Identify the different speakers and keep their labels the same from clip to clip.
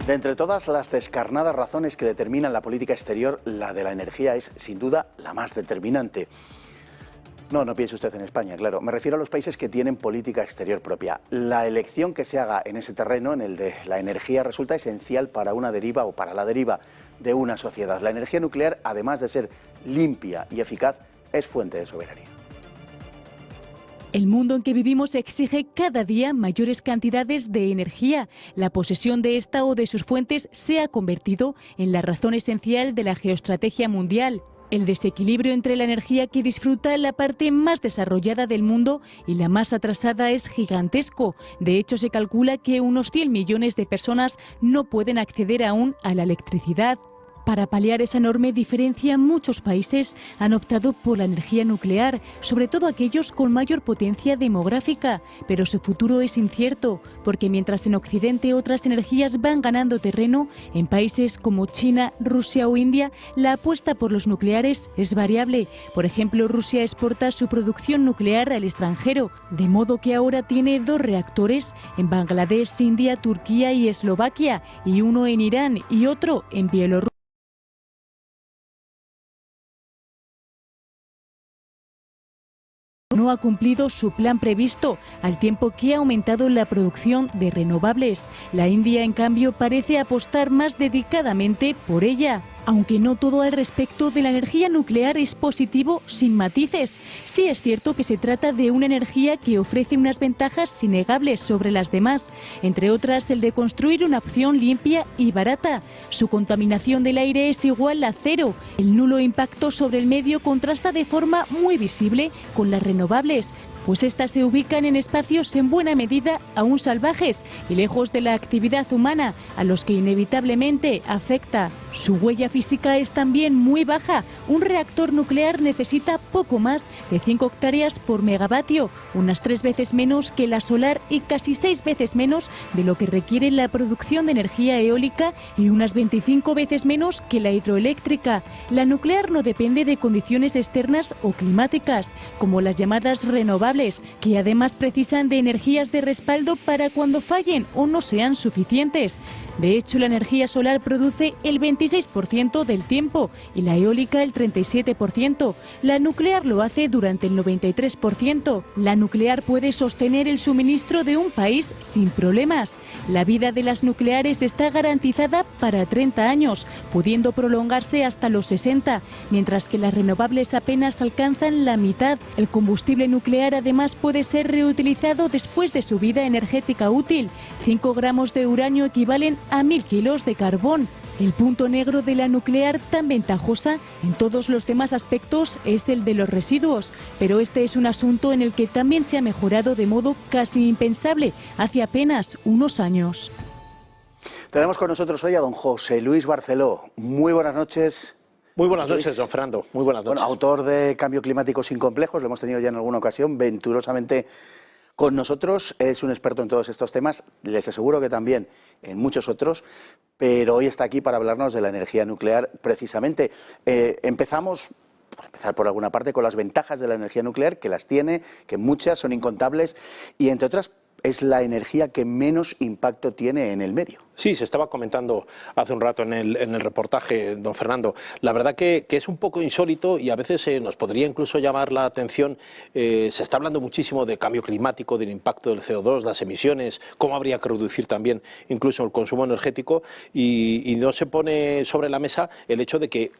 Speaker 1: De entre todas las descarnadas razones que determinan la política exterior, la de la energía es, sin duda, la más determinante. No piense usted en España, claro. Me refiero a los países que tienen política exterior propia. La elección que se haga en ese terreno, en el de la energía, resulta esencial para una deriva o para la deriva de una sociedad. La energía nuclear, además de ser limpia y eficaz, es fuente de soberanía.
Speaker 2: El mundo en que vivimos exige cada día mayores cantidades de energía. La posesión de esta o de sus fuentes se ha convertido en la razón esencial de la geoestrategia mundial. El desequilibrio entre la energía que disfruta la parte más desarrollada del mundo y la más atrasada es gigantesco. De hecho, se calcula que unos 100 millones de personas no pueden acceder aún a la electricidad. Para paliar esa enorme diferencia, muchos países han optado por la energía nuclear, sobre todo aquellos con mayor potencia demográfica. Pero su futuro es incierto, porque mientras en Occidente otras energías van ganando terreno, en países como China, Rusia o India, la apuesta por los nucleares es variable. Por ejemplo, Rusia exporta su producción nuclear al extranjero, de modo que ahora tiene 2 reactores en Bangladesh, India, Turquía y Eslovaquia, y uno en Irán y otro en Bielorrusia. No ha cumplido su plan previsto, al tiempo que ha aumentado la producción de renovables. La India, en cambio, parece apostar más dedicadamente por ella. Aunque no todo al respecto de la energía nuclear es positivo sin matices. Sí es cierto que se trata de una energía que ofrece unas ventajas innegables sobre las demás, entre otras el de construir una opción limpia y barata. Su contaminación del aire es igual a 0. El nulo impacto sobre el medio contrasta de forma muy visible con las renovables, pues estas se ubican en espacios en buena medida aún salvajes y lejos de la actividad humana, a los que inevitablemente afecta. Su huella física es también muy baja. Un reactor nuclear necesita poco más de 5 hectáreas por megavatio, unas 3 veces menos que la solar y casi 6 veces menos de lo que requiere la producción de energía eólica y unas 25 veces menos que la hidroeléctrica. La nuclear no depende de condiciones externas o climáticas, como las llamadas renovables, que además precisan de energías de respaldo para cuando fallen o no sean suficientes. De hecho, la energía solar produce el 26% del tiempo y la eólica el 37%. La nuclear lo hace durante el 93%. La nuclear puede sostener el suministro de un país sin problemas. La vida de las nucleares está garantizada para 30 años, pudiendo prolongarse hasta los 60, mientras que las renovables apenas alcanzan la mitad. El combustible nuclear además puede ser reutilizado después de su vida energética útil. 5 gramos de uranio equivalen a 1000 kilos de carbón. El punto negro de la nuclear, tan ventajosa en todos los demás aspectos, es el de los residuos. Pero este es un asunto en el que también se ha mejorado de modo casi impensable hace apenas unos años.
Speaker 1: Tenemos con nosotros hoy a don José Luis Barceló. Muy buenas noches.
Speaker 3: Muy buenas noches, don Fernando. Muy buenas noches.
Speaker 1: Bueno, autor de Cambio Climático sin complejos, lo hemos tenido ya en alguna ocasión, venturosamente con nosotros. Es un experto en todos estos temas, les aseguro que también en muchos otros, pero hoy está aquí para hablarnos de la energía nuclear precisamente. Empezamos, por empezar por alguna parte, con las ventajas de la energía nuclear, que las tiene, que muchas son incontables, y entre otras es la energía que menos impacto tiene en el medio.
Speaker 3: Sí, se estaba comentando hace un rato en el reportaje, don Fernando. La verdad que es un poco insólito y a veces nos podría incluso llamar la atención. Se está hablando muchísimo de cambio climático, del impacto del CO2, las emisiones, cómo habría que reducir también incluso el consumo energético y no se pone sobre la mesa el hecho de que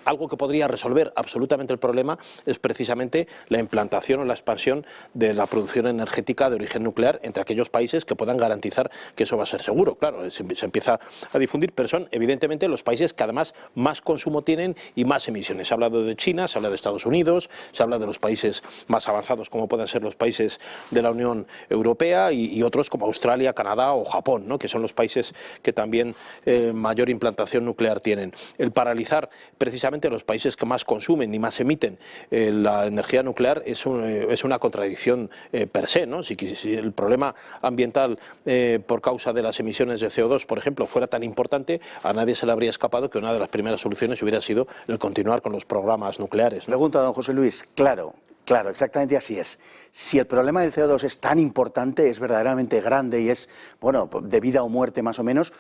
Speaker 3: algo que podría resolver absolutamente el problema es precisamente la implantación o la expansión de la producción energética de origen nuclear entre aquellos países que puedan garantizar que eso va a ser seguro. Claro, se empieza a difundir, pero son evidentemente los países que además más consumo tienen y más emisiones. Se ha hablado de China, se habla de Estados Unidos, se habla de los países más avanzados como puedan ser los países de la Unión Europea y otros como Australia, Canadá o Japón, ¿no?, que son los países que también mayor implantación nuclear tienen. El paralizar precisamente los países que más consumen y más emiten la energía nuclear es una contradicción per se, ¿no? Si el problema ambiental por causa de las emisiones de CO2, por ejemplo, fuera tan importante, a nadie se le habría escapado que una de las primeras soluciones hubiera sido el continuar con los programas nucleares, ¿no?
Speaker 1: Pregunta, don José Luis. Claro, exactamente así es. Si el problema del CO2 es tan importante, es verdaderamente grande y es, bueno, de vida o muerte más o menos,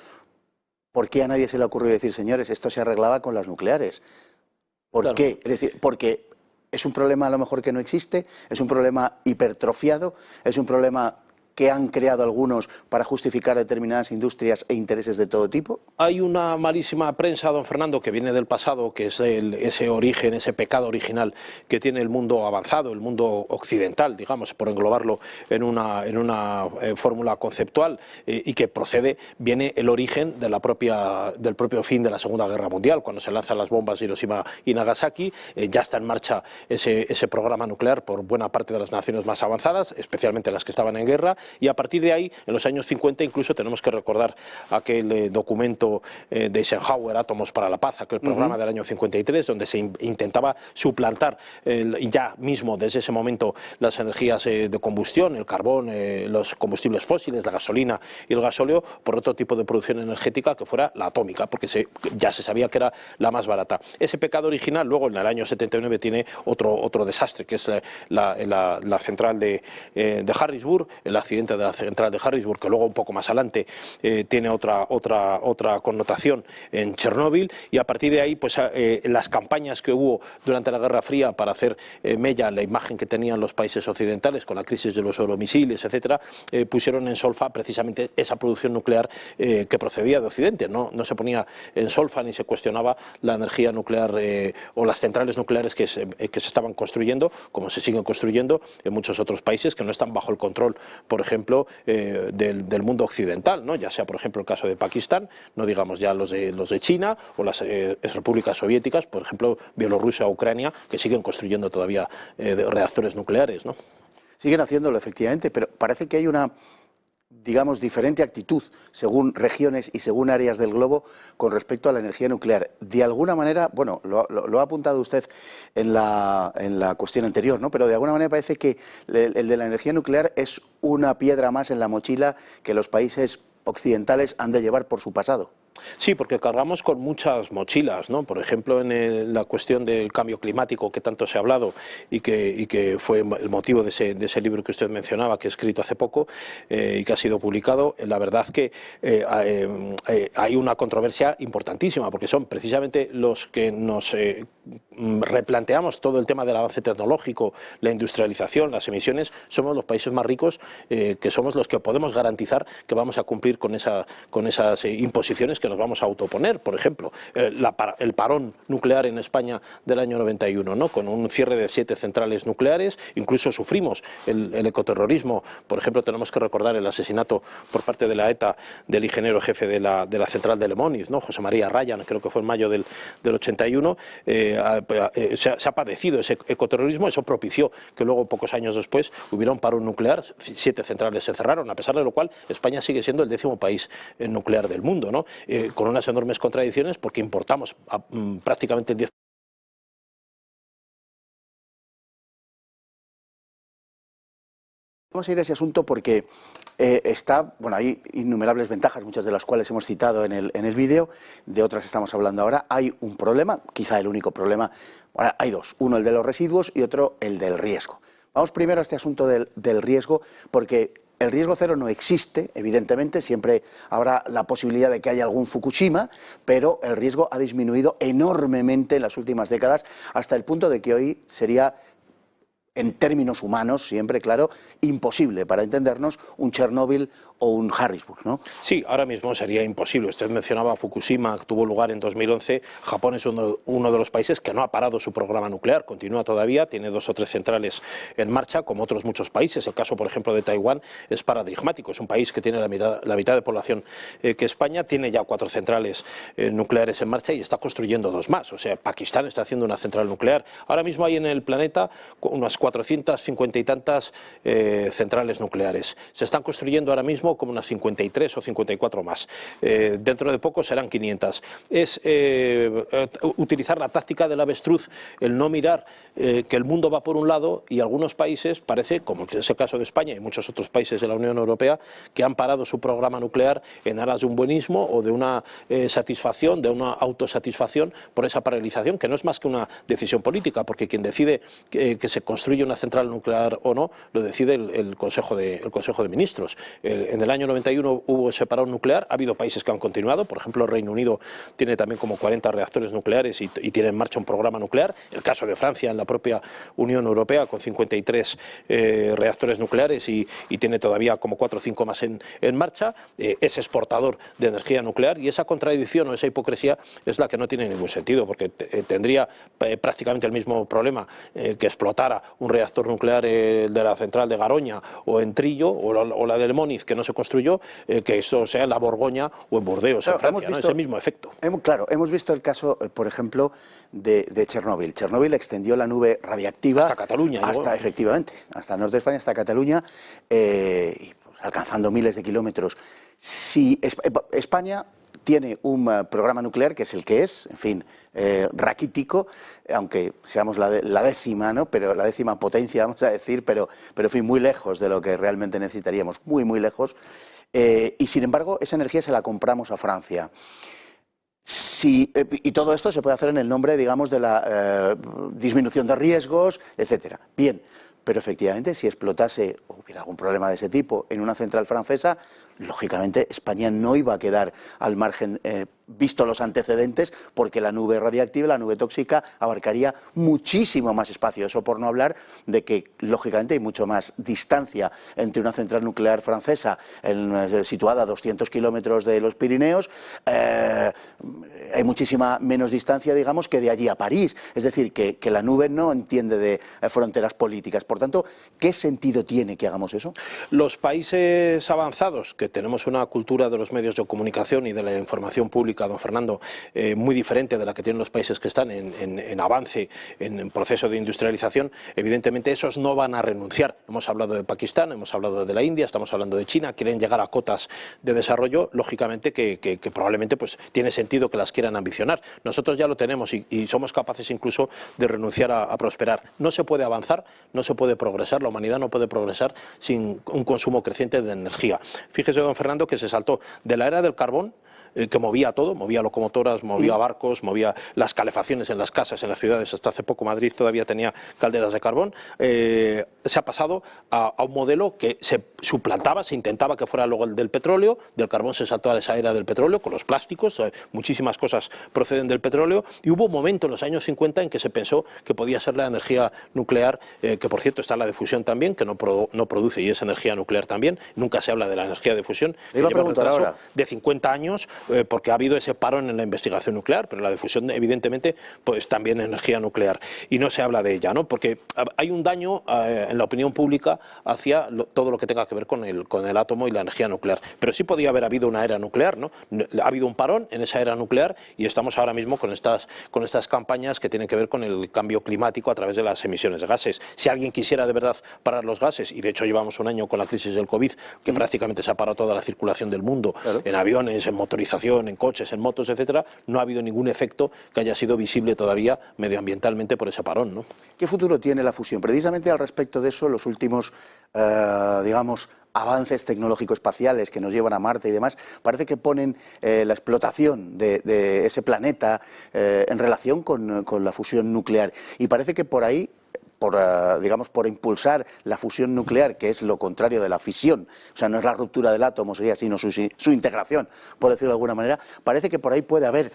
Speaker 1: ¿por qué a nadie se le ocurrió decir, señores, esto se arreglaba con las nucleares? ¿Por
Speaker 3: Claro.
Speaker 1: qué? Es decir, porque es un problema a lo mejor que no existe, es un problema hipertrofiado, es un problema que han creado algunos para justificar determinadas industrias e intereses de todo tipo.
Speaker 3: Hay una malísima prensa, don Fernando, que viene del pasado, que es ese origen, ese pecado original que tiene el mundo avanzado, el mundo occidental, digamos, por englobarlo en una fórmula conceptual, y que viene el origen del propio fin de la Segunda Guerra Mundial, cuando se lanzan las bombas de Hiroshima y Nagasaki. Ya está en marcha ese programa nuclear por buena parte de las naciones más avanzadas, especialmente las que estaban en guerra, y a partir de ahí, en los años 50, incluso tenemos que recordar aquel documento de Eisenhower, Átomos para la Paz, aquel programa del año 53, donde se intentaba suplantar ya mismo desde ese momento las energías de combustión, el carbón, los combustibles fósiles, la gasolina y el gasóleo, por otro tipo de producción energética que fuera la atómica, porque ya se sabía que era la más barata. Ese pecado original luego en el año 79 tiene otro desastre, que es la central de Harrisburg, el accidente de la central de Harrisburg, que luego un poco más adelante tiene otra connotación en Chernóbil, y a partir de ahí pues las campañas que hubo durante la Guerra Fría para hacer mella la imagen que tenían los países occidentales con la crisis de los euromisiles, etcétera, pusieron en solfa precisamente esa producción nuclear que procedía de Occidente. No se ponía en solfa ni se cuestionaba la energía nuclear o las centrales nucleares que se estaban construyendo, como se siguen construyendo en muchos otros países que no están bajo el control, por ejemplo, del mundo occidental, ¿no? Ya sea, por ejemplo, el caso de Pakistán, no digamos ya los de China o las repúblicas soviéticas, por ejemplo, Bielorrusia o Ucrania, que siguen construyendo todavía reactores nucleares, ¿no?
Speaker 1: Siguen haciéndolo, efectivamente, pero parece que hay una, digamos, diferente actitud según regiones y según áreas del globo con respecto a la energía nuclear. De alguna manera, bueno, lo ha apuntado usted en la cuestión anterior, ¿no? Pero de alguna manera parece que el de la energía nuclear es una piedra más en la mochila que los países occidentales han de llevar por su pasado.
Speaker 3: Sí, porque cargamos con muchas mochilas, ¿no? Por ejemplo, en la cuestión del cambio climático que tanto se ha hablado y que fue el motivo de ese libro que usted mencionaba, que he escrito hace poco y que ha sido publicado, la verdad que hay una controversia importantísima, porque son precisamente los que nos replanteamos todo el tema del avance tecnológico, la industrialización, las emisiones. Somos los países más ricos, que somos los que podemos garantizar que vamos a cumplir con esas imposiciones que nos vamos a autoponer. Por ejemplo, el parón nuclear en España del año 91, ¿no? Con un cierre de 7 centrales nucleares. Incluso sufrimos el ecoterrorismo. Por ejemplo, tenemos que recordar el asesinato por parte de la ETA del ingeniero jefe de la central de Lemoniz, ¿no? José María Ryan, creo que fue en mayo del 81. Se ha padecido ese ecoterrorismo. Eso propició que luego, pocos años después, hubiera un parón nuclear. 7 centrales se cerraron, a pesar de lo cual España sigue siendo el 10º país nuclear del mundo, ¿no? Con unas enormes contradicciones, porque importamos prácticamente el 10%.
Speaker 1: Vamos a ir a ese asunto porque hay innumerables ventajas, muchas de las cuales hemos citado en el vídeo, de otras estamos hablando ahora. Hay un problema, quizá el único problema, bueno, hay dos, uno el de los residuos y otro el del riesgo. Vamos primero a este asunto del riesgo, porque el riesgo cero no existe, evidentemente, siempre habrá la posibilidad de que haya algún Fukushima, pero el riesgo ha disminuido enormemente en las últimas décadas, hasta el punto de que hoy sería, en términos humanos, siempre, claro, imposible, para entendernos, un Chernóbil o un Harrisburg, ¿no?
Speaker 3: Sí, ahora mismo sería imposible. Usted mencionaba Fukushima, que tuvo lugar en 2011. Japón es uno de los países que no ha parado su programa nuclear, continúa todavía, tiene 2 o 3 centrales en marcha, como otros muchos países. El caso, por ejemplo, de Taiwán es paradigmático. Es un país que tiene la mitad de población que España, tiene ya 4 centrales nucleares en marcha y está construyendo 2 más. O sea, Pakistán está haciendo una central nuclear. Ahora mismo hay en el planeta unas 450 y tantas centrales nucleares. Se están construyendo ahora mismo como unas 53 o 54 más. Dentro de poco serán 500. Es utilizar la táctica del avestruz, el no mirar que el mundo va por un lado y algunos países, parece, como es el caso de España y muchos otros países de la Unión Europea, que han parado su programa nuclear en aras de un buenismo o de una satisfacción, de una autosatisfacción por esa paralización, que no es más que una decisión política, porque quien decide que se construya construye una central nuclear o no lo decide el Consejo de Ministros. En el año 91 hubo ese parón nuclear, ha habido países que han continuado, por ejemplo el Reino Unido tiene también como 40 reactores nucleares y tiene en marcha un programa nuclear, el caso de Francia en la propia Unión Europea con 53 reactores nucleares y tiene todavía como 4 o 5 más en marcha, es exportador de energía nuclear y esa contradicción o esa hipocresía es la que no tiene ningún sentido, porque tendría prácticamente el mismo problema que explotara un reactor nuclear de la central de Garoña o en Trillo o la del Moniz que no se construyó, que eso sea en la Borgoña o en Burdeos, claro, en Francia, ¿no? Es el mismo efecto.
Speaker 1: Hemos visto el caso, por ejemplo, de Chernóbil. Chernóbil extendió la nube radiactiva
Speaker 3: hasta Cataluña,
Speaker 1: efectivamente, hasta el norte de España, hasta Cataluña, y pues, alcanzando miles de kilómetros. Si España tiene un programa nuclear que es el que es, en fin, raquítico, aunque seamos la décima, ¿no? Pero la décima potencia, vamos a decir, pero en fin, muy lejos de lo que realmente necesitaríamos, muy, muy lejos. Y sin embargo, esa energía se la compramos a Francia. Y todo esto se puede hacer en el nombre, digamos, de la disminución de riesgos, etcétera. Bien, pero efectivamente, si explotase o hubiera algún problema de ese tipo en una central francesa, lógicamente España no iba a quedar al margen, visto los antecedentes, porque la nube radiactiva, la nube tóxica, abarcaría muchísimo más espacio. Eso por no hablar de que, lógicamente, hay mucho más distancia entre una central nuclear francesa situada a 200 kilómetros de los Pirineos, hay muchísima menos distancia, digamos, que de allí a París. Es decir, que la nube no entiende de fronteras políticas. Por tanto, ¿qué sentido tiene que hagamos eso?
Speaker 3: Los países avanzados, que tenemos una cultura de los medios de comunicación y de la información pública, don Fernando, muy diferente de la que tienen los países que están en avance, en proceso de industrialización, evidentemente esos no van a renunciar. Hemos hablado de Pakistán, hemos hablado de la India, estamos hablando de China, quieren llegar a cotas de desarrollo, lógicamente que probablemente pues tiene sentido que las quieran ambicionar. Nosotros ya lo tenemos y somos capaces incluso de renunciar a prosperar. No se puede avanzar, no se puede progresar, la humanidad no puede progresar sin un consumo creciente de energía. Fíjese, don Fernando, que se saltó de la era del carbón, que movía todo, movía locomotoras, movía barcos, movía las calefacciones en las casas, en las ciudades. Hasta hace poco Madrid todavía tenía calderas de carbón. Se ha pasado a un modelo que se suplantaba, se intentaba que fuera luego el del petróleo. Del carbón se saltó a esa era del petróleo con los plásticos, muchísimas cosas proceden del petróleo, y hubo un momento en los años 50 en que se pensó que podía ser la energía nuclear, que por cierto está la de fusión también, que no produce y es energía nuclear también. Nunca se habla de la energía de fusión, que lleva un retraso de 50 años, porque ha habido ese parón en la investigación nuclear, pero la difusión evidentemente pues también energía nuclear y no se habla de ella, ¿no? Porque hay un daño en la opinión pública hacia todo lo que tenga que ver con el átomo y la energía nuclear, pero sí podía haber habido una era nuclear, ¿no? Ha habido un parón en esa era nuclear y estamos ahora mismo con estas campañas que tienen que ver con el cambio climático a través de las emisiones de gases. Si alguien quisiera de verdad parar los gases, y de hecho llevamos un año con la crisis del COVID, que prácticamente se ha parado toda la circulación del mundo, claro, en aviones, en motorización, en coches, en motos, etcétera, no ha habido ningún efecto que haya sido visible todavía medioambientalmente por ese parón, ¿no?
Speaker 1: ¿Qué futuro tiene la fusión? Precisamente al respecto de eso, los últimos, digamos, avances tecnológico-espaciales que nos llevan a Marte y demás, parece que ponen la explotación de ese planeta en relación con la fusión nuclear. Y parece que por ahí, por impulsar la fusión nuclear, que es lo contrario de la fisión, o sea, no es la ruptura del átomo, sería sino su integración, por decirlo de alguna manera, parece que por ahí puede haber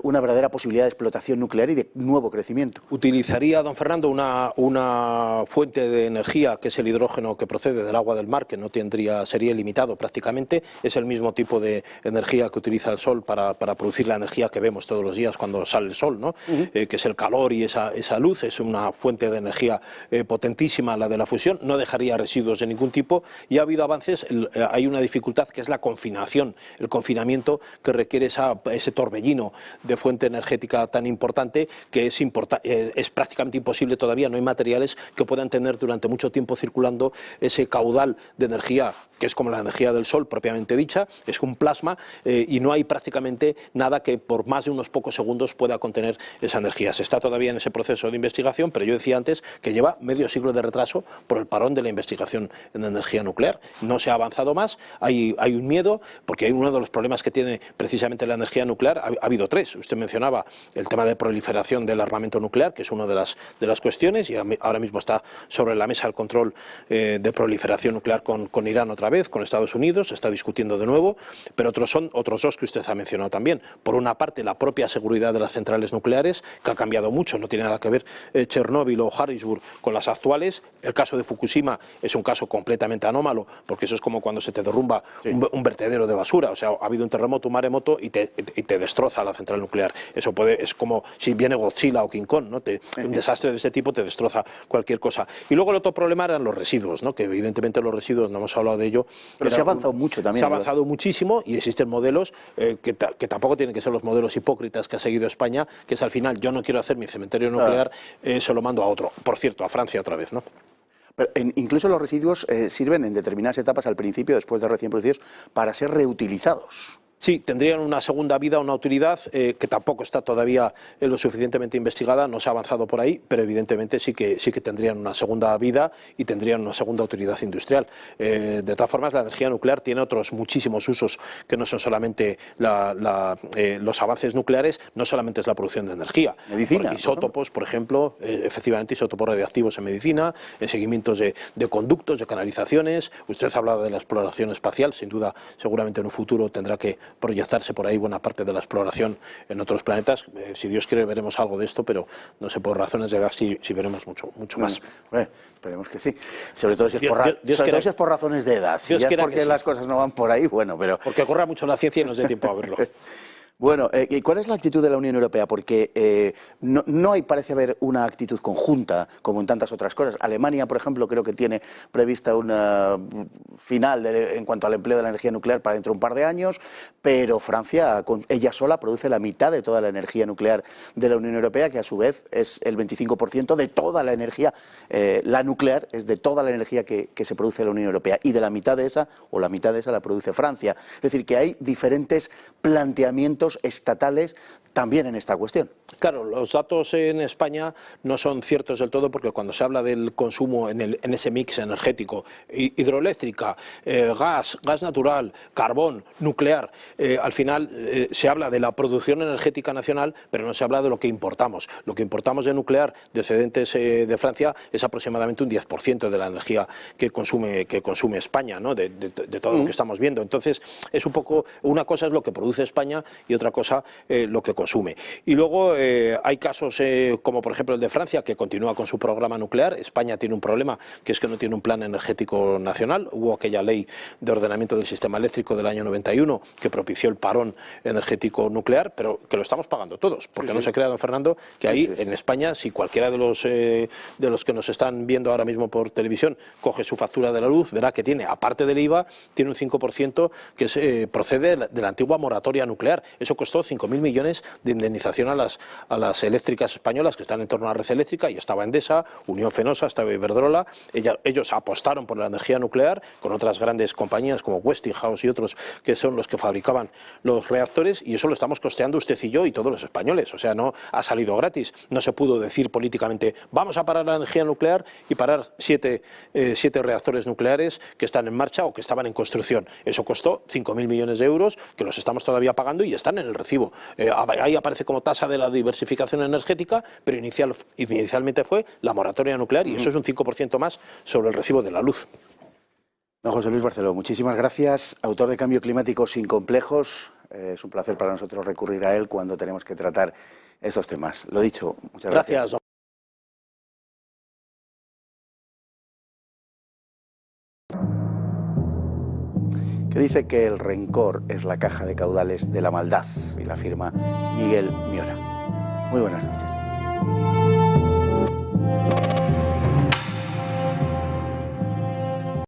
Speaker 1: una verdadera posibilidad de explotación nuclear y de nuevo crecimiento.
Speaker 3: Utilizaría, don Fernando, una fuente de energía que es el hidrógeno que procede del agua del mar, que no sería ilimitado prácticamente, es el mismo tipo de energía que utiliza el sol para producir la energía que vemos todos los días cuando sale el sol, ¿no? Que es el calor y esa luz, es una fuente de energía potentísima, la de la fusión, no dejaría residuos de ningún tipo, y ha habido avances. Hay una dificultad que es la confinación, el confinamiento que requiere ese torbellino de fuente energética tan importante que es prácticamente imposible todavía, no hay materiales que puedan tener durante mucho tiempo circulando ese caudal de energía que es como la energía del sol propiamente dicha, es un plasma, y no hay prácticamente nada que por más de unos pocos segundos pueda contener esa energía. Se está todavía en ese proceso de investigación, pero yo decía antes que lleva medio siglo de retraso por el parón de la investigación en energía nuclear. No se ha avanzado más, hay un miedo, porque hay uno de los problemas que tiene precisamente la energía nuclear, ha habido tres. Usted mencionaba el tema de proliferación del armamento nuclear, que es una de las cuestiones, y ahora mismo está sobre la mesa el control de proliferación nuclear con Irán otra vez, con Estados Unidos, se está discutiendo de nuevo, pero son otros dos que usted ha mencionado también. Por una parte, la propia seguridad de las centrales nucleares, que ha cambiado mucho, no tiene nada que ver Chernóbil o Harrisburg con las actuales. El caso de Fukushima es un caso completamente anómalo, porque eso es como cuando se te derrumba un vertedero de basura, o sea, ha habido un terremoto, un maremoto y te destroza la central nuclear. Eso es como si viene Godzilla o King Kong, ¿no? Un desastre de este tipo te destroza cualquier cosa. Y luego el otro problema eran los residuos, ¿no? Que evidentemente los residuos, no hemos hablado de ello.
Speaker 1: Pero se ha avanzado mucho también.
Speaker 3: Se ha avanzado muchísimo y existen modelos que tampoco tienen que ser los modelos hipócritas que ha seguido España, que es al final, yo no quiero hacer mi cementerio nuclear, se lo mando a otro. Por cierto, a Francia otra vez, ¿no?
Speaker 1: Pero incluso los residuos sirven en determinadas etapas al principio, después de recién producidos, para ser reutilizados.
Speaker 3: Sí, tendrían una segunda vida, una utilidad que tampoco está todavía lo suficientemente investigada, no se ha avanzado por ahí, pero evidentemente sí que tendrían una segunda vida y tendrían una segunda utilidad industrial. De todas formas, la energía nuclear tiene otros muchísimos usos que no son solamente los avances nucleares, no solamente es la producción de energía.
Speaker 1: Medicina.
Speaker 3: Isótopos, por ejemplo, efectivamente isótopos radiactivos en medicina, en seguimientos de conductos, de canalizaciones. Usted ha hablado de la exploración espacial, sin duda, seguramente en un futuro tendrá que proyectarse por ahí buena parte de la exploración en otros planetas. Si Dios quiere veremos algo de esto, pero no sé por razones de edad si veremos mucho más.
Speaker 1: Esperemos que sí. Sobre todo si es por razones de edad. Si ya es porque las cosas no van por ahí, bueno, pero...
Speaker 3: Porque corra mucho la ciencia y nos dé tiempo a verlo.
Speaker 1: Bueno, ¿y cuál es la actitud de la Unión Europea? Porque no parece haber una actitud conjunta, como en tantas otras cosas. Alemania, por ejemplo, creo que tiene prevista una final en cuanto al empleo de la energía nuclear para dentro de un par de años, pero Francia, ella sola, produce la mitad de toda la energía nuclear de la Unión Europea, que a su vez es el 25% de toda la energía. La nuclear es de toda la energía que se produce en la Unión Europea, y de la mitad de esa la produce Francia. Es decir, que hay diferentes planteamientos estatales también en esta cuestión.
Speaker 3: Claro, los datos en España no son ciertos del todo, porque cuando se habla del consumo en ese mix energético, hidroeléctrica, gas natural, carbón, nuclear, al final se habla de la producción energética nacional, pero no se habla de lo que importamos. Lo que importamos de nuclear de excedentes de Francia es aproximadamente un 10% de la energía que consume España, ¿no? de todo lo que estamos viendo. Entonces, es un poco, una cosa es lo que produce España y otra cosa lo que consume. Y luego hay casos como por ejemplo el de Francia, que continúa con su programa nuclear. España tiene un problema, que es que no tiene un plan energético nacional. Hubo aquella ley de ordenamiento del sistema eléctrico del año 91 que propició el parón energético nuclear, pero que lo estamos pagando todos, porque no se crea, don Fernando, que ahí en España, si cualquiera de los que nos están viendo ahora mismo por televisión coge su factura de la luz, verá que tiene, aparte del IVA, tiene un 5% que procede de la antigua moratoria nuclear. Eso costó 5.000 millones de indemnización a las eléctricas españolas, que están en torno a la red eléctrica, y estaba Endesa, Unión Fenosa, estaba Iberdrola. Ellos apostaron por la energía nuclear con otras grandes compañías como Westinghouse y otros, que son los que fabricaban los reactores, y eso lo estamos costeando usted y yo y todos los españoles. O sea, no ha salido gratis. No se pudo decir políticamente vamos a parar la energía nuclear y parar siete reactores nucleares que están en marcha o que estaban en construcción. Eso costó 5.000 millones de euros, que los estamos todavía pagando y están en el recibo. Ahí aparece como tasa de la diversificación energética, pero inicialmente fue la moratoria nuclear, y eso es un 5% más sobre el recibo de la luz.
Speaker 1: Don José Luis Barceló, muchísimas gracias, autor de Cambio Climático sin complejos. Es un placer para nosotros recurrir a él cuando tenemos que tratar estos temas. Lo dicho, muchas gracias. Que dice que el rencor es la caja de caudales de la maldad, y la firma Miguel Miora. Muy buenas noches.